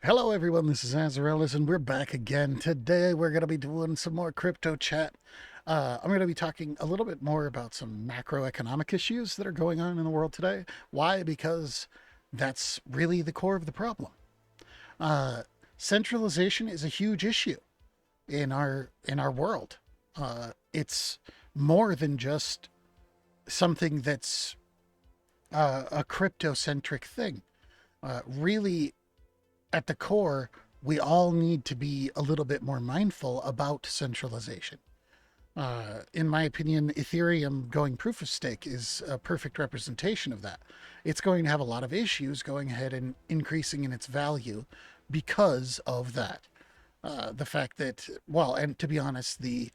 Hello everyone, this is Azraelis and we're back again. Today we're going to be doing some more crypto chat. I'm going to be talking a little bit more about some macroeconomic issues that are going on in the world today. Why? Because that's really the core of the problem. Uh, Centralization is a huge issue in our world. It's more than just something that's a crypto centric thing. Really, at the core, we all need to be a little bit more mindful about centralization. In my opinion, Ethereum going proof of stake is a perfect representation of that. It's going to have a lot of issues going ahead and increasing in its value because of that. The fact that, well, and to be honest, the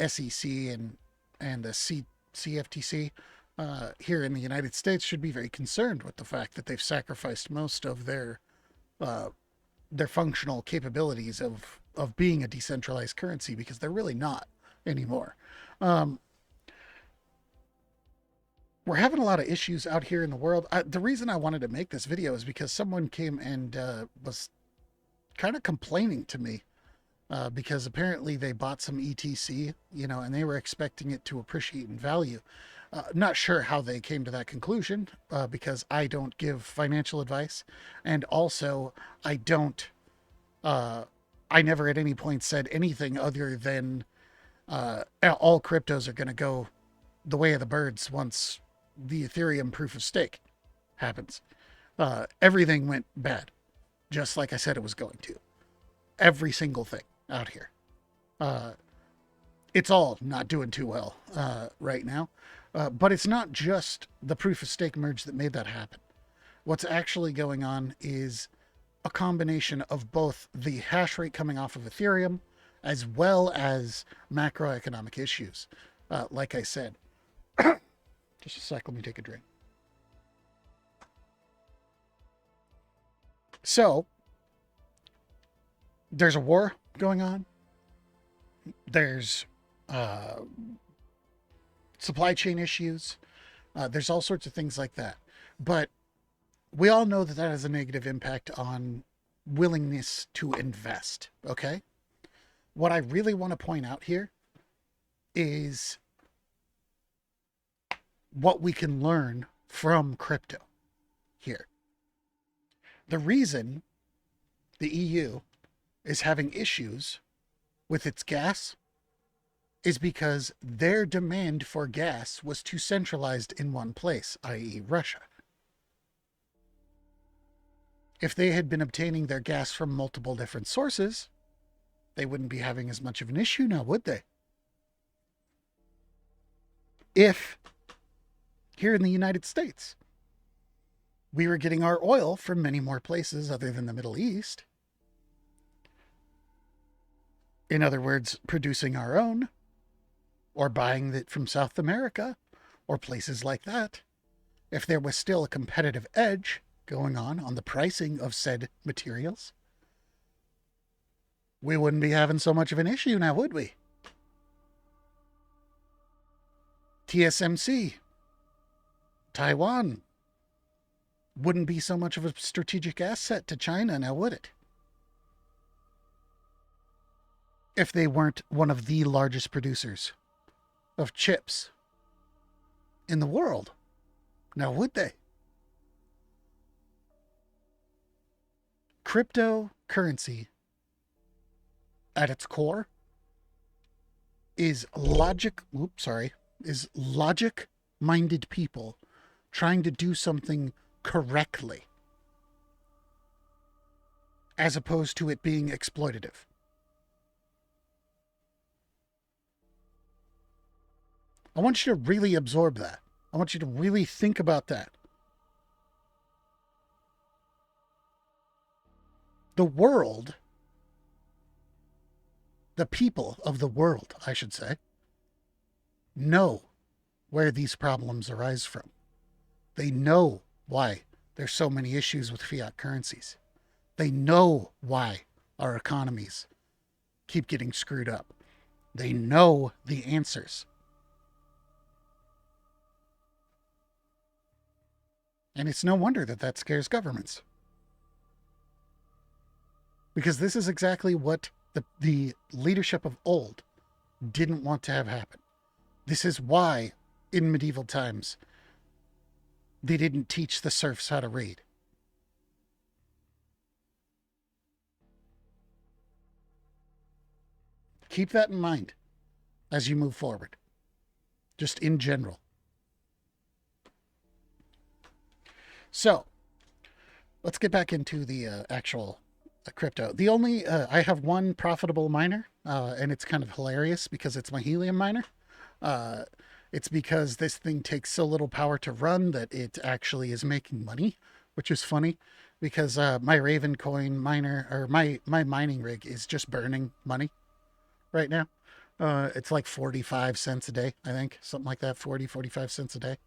SEC and the CFTC here in the United States should be very concerned with the fact that they've sacrificed most of uh, their functional capabilities of being a decentralized currency because they're really not anymore. Um, we're having a lot of issues out here in the world. The reason I wanted to make this video is because someone came and was kind of complaining to me because apparently they bought some ETC, and they were expecting it to appreciate in value. Not sure how they came to that conclusion because I don't give financial advice, and also I don't uh, I never at any point said anything other than all cryptos are going to go the way of the birds once the Ethereum proof of stake happens. Everything went bad, just like I said it was going to. Every single thing out here. Uh, it's all not doing too well right now. But it's not just the proof of stake merge that made that happen. What's actually going on is a combination of both the hash rate coming off of Ethereum as well as macroeconomic issues. Like I said, just a sec, let me take a drink. So, there's a war going on. There's uh, supply chain issues. There's all sorts of things like that. But we all know that that has a negative impact on willingness to invest. Okay. What I really want to point out here is what we can learn from crypto here. The reason the EU is having issues with its gas is because their demand for gas was too centralized in one place, i.e., Russia. If they had been obtaining their gas from multiple different sources, they wouldn't be having as much of an issue now, would they? If here in the United States, we were getting our oil from many more places other than the Middle East, in other words, producing our own, or buying it from South America, or places like that, if there was still a competitive edge going on the pricing of said materials, we wouldn't be having so much of an issue now, would we? TSMC, Taiwan, wouldn't be so much of a strategic asset to China now, would it? If they weren't one of the largest producers of chips in the world. Now, would they? Cryptocurrency at its core is logic minded people trying to do something correctly as opposed to it being exploitative. I want you to really absorb that. I want you to really think about that. The world, the people of the world, I should say, know where these problems arise from. They know why there's so many issues with fiat currencies. They know why our economies keep getting screwed up. They know the answers. And it's no wonder that that scares governments. because this is exactly what the leadership of old didn't want to have happen. This is why in medieval times they didn't teach the serfs how to read. Keep that in mind as you move forward, just in general. So, let's get back into the actual crypto. The only, I have one profitable miner, and it's kind of hilarious because it's my helium miner. Uh, it's because this thing takes so little power to run that it actually is making money, which is funny because my Raven coin miner, or my mining rig, is just burning money right now. It's like 45 cents a day, I think, something like that, 45 cents a day.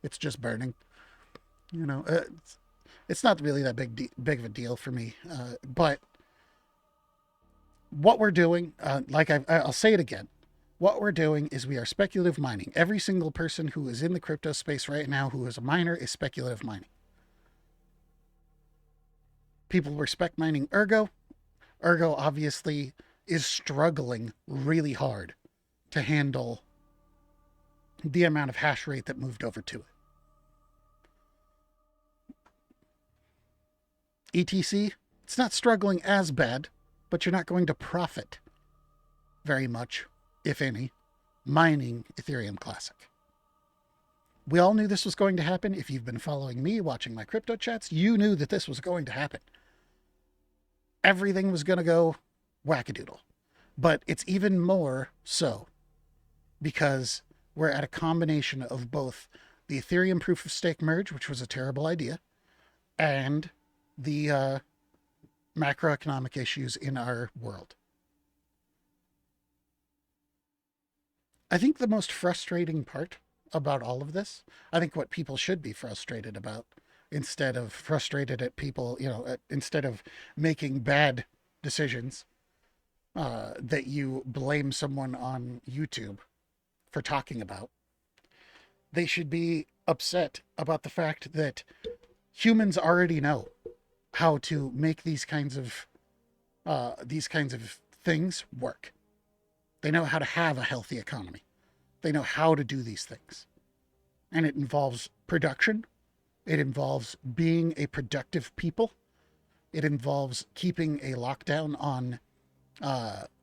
It's just burning. You know, it's not really that big of a deal for me. But what we're doing, I'll say it again, what we're doing is we are speculative mining. Every single person who is in the crypto space right now who is a miner is speculative mining. People respect mining Ergo. Ergo obviously is struggling really hard to handle the amount of hash rate that moved over to it. ETC, it's not struggling as bad, but you're not going to profit very much, if any, mining Ethereum Classic. We all knew this was going to happen. If you've been following me, watching my crypto chats, you knew that this was going to happen. Everything was going to go wackadoodle. But it's even more so because we're at a combination of both the Ethereum proof of stake merge, which was a terrible idea, and the macroeconomic issues in our world. I think the most frustrating part about all of this, I think what people should be frustrated about, instead of frustrated at people, instead of making bad decisions, that you blame someone on YouTube for talking about, they should be upset about the fact that humans already know how to make these kinds of things work. They know how to have a healthy economy. They know how to do these things. And it involves production. It involves being a productive people. It involves keeping a lockdown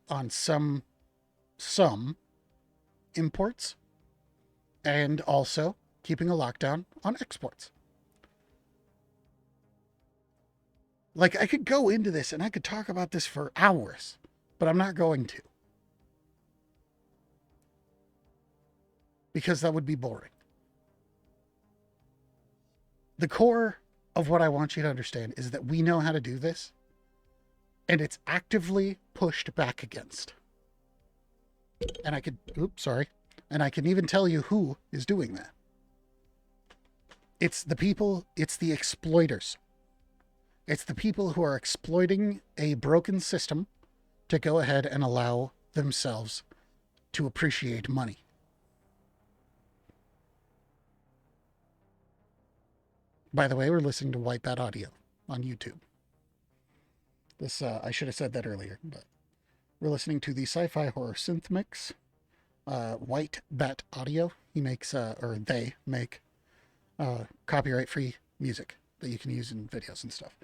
on some imports, and also keeping a lockdown on exports. Like, I could go into this and I could talk about this for hours, but I'm not going to. Because that would be boring. The core of what I want you to understand is that we know how to do this, and it's actively pushed back against. And I can even tell you who is doing that. It's the people, it's the exploiters. It's the people who are exploiting a broken system to go ahead and allow themselves to appreciate money. By the way, we're listening to Whitebat Audio on YouTube. This, I should have said that earlier, but we're listening to the sci-fi horror synth mix, Whitebat Audio. He makes, they make, copyright-free music that you can use in videos and stuff.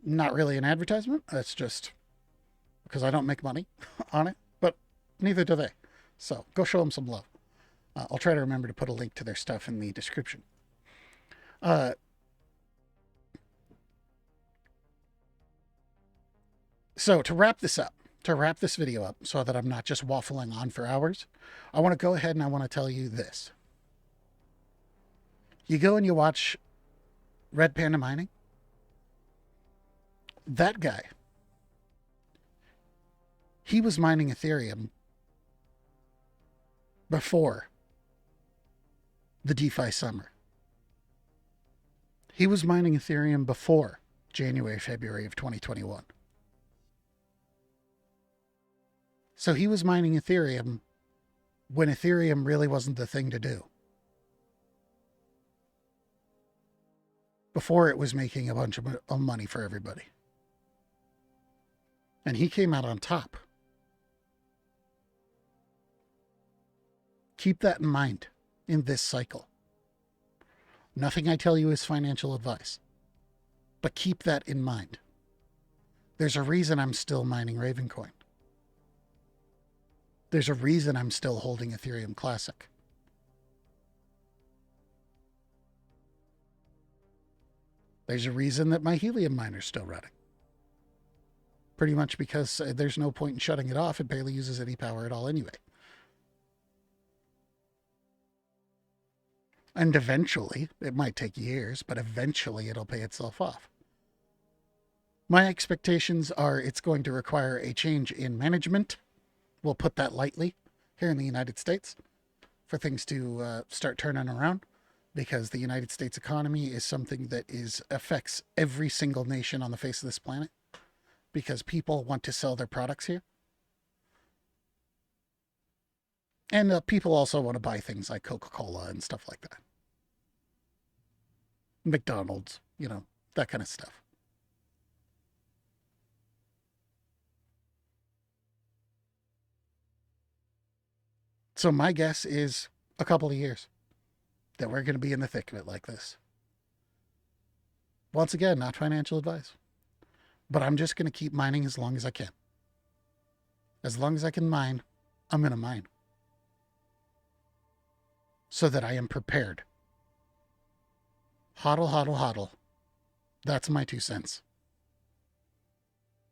Not really an advertisement. It's just because I don't make money on it, but neither do they. So go show them some love. I'll try to remember to put a link to their stuff in the description. So to wrap this video up so that I'm not just waffling on for hours, I want to go ahead and I want to tell you this. You go and you watch Red Panda Mining. That guy, he was mining Ethereum before the DeFi summer. He was mining Ethereum before January, February of 2021. So he was mining Ethereum when Ethereum really wasn't the thing to do. Before it was making a bunch of money for everybody. And he came out on top. Keep that in mind in this cycle. Nothing I tell you is financial advice, but keep that in mind. There's a reason I'm still mining Ravencoin. There's a reason I'm still holding Ethereum Classic. There's a reason that my helium miner's still running. Pretty much because there's no point in shutting it off. It barely uses any power at all anyway. And eventually, it might take years, but eventually it'll pay itself off. My expectations are it's going to require a change in management. We'll put that lightly here in the United States for things to start turning around, because the United States economy is something that affects every single nation on the face of this planet, because people want to sell their products here. And people also want to buy things like Coca-Cola and stuff like that. McDonald's, that kind of stuff. So my guess is a couple of years that we're going to be in the thick of it like this. Once again, not financial advice, but I'm just going to keep mining as long as I can. As long as I can mine, I'm going to mine, so that I am prepared. Hodl, hodl, hodl. That's my 2 cents.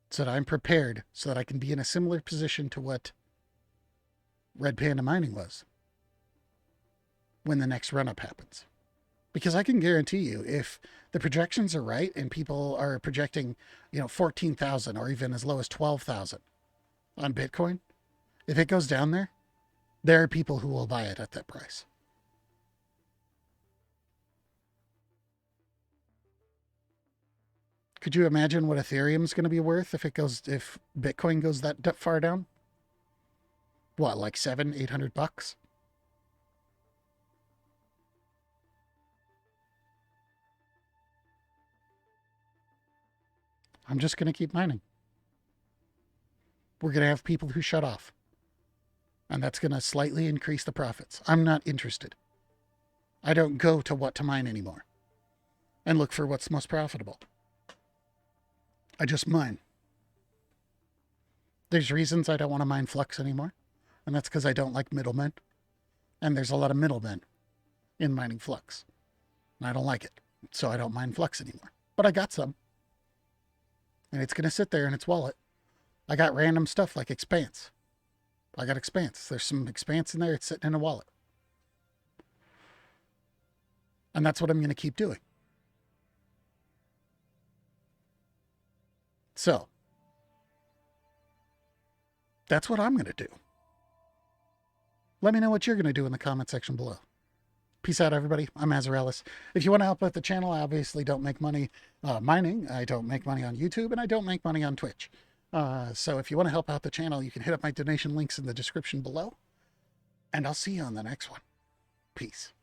So that I'm prepared, so that I can be in a similar position to what Red Panda Mining was when the next run-up happens. Because I can guarantee you, if the projections are right and people are projecting, 14,000 or even as low as 12,000 on Bitcoin, if it goes down there, there are people who will buy it at that price. Could you imagine what Ethereum's going to be worth if Bitcoin goes that far down? What, like $700-800? I'm just going to keep mining. We're going to have people who shut off, and that's going to slightly increase the profits. I'm not interested. I don't go to what to mine anymore and look for what's most profitable. I just mine. There's reasons I don't want to mine Flux anymore, and that's because I don't like middlemen. And there's a lot of middlemen in mining Flux, and I don't like it, so I don't mine Flux anymore. But I got some, and it's going to sit there in its wallet. I got random stuff like Expanse. I got Expanse. There's some Expanse in there. It's sitting in a wallet. And that's what I'm going to keep doing. So, that's what I'm going to do. Let me know what you're going to do in the comment section below. Peace out, everybody. I'm Azraelis. If you want to help out the channel, I obviously don't make money mining. I don't make money on YouTube, and I don't make money on Twitch. So if you want to help out the channel, you can hit up my donation links in the description below. And I'll see you on the next one. Peace.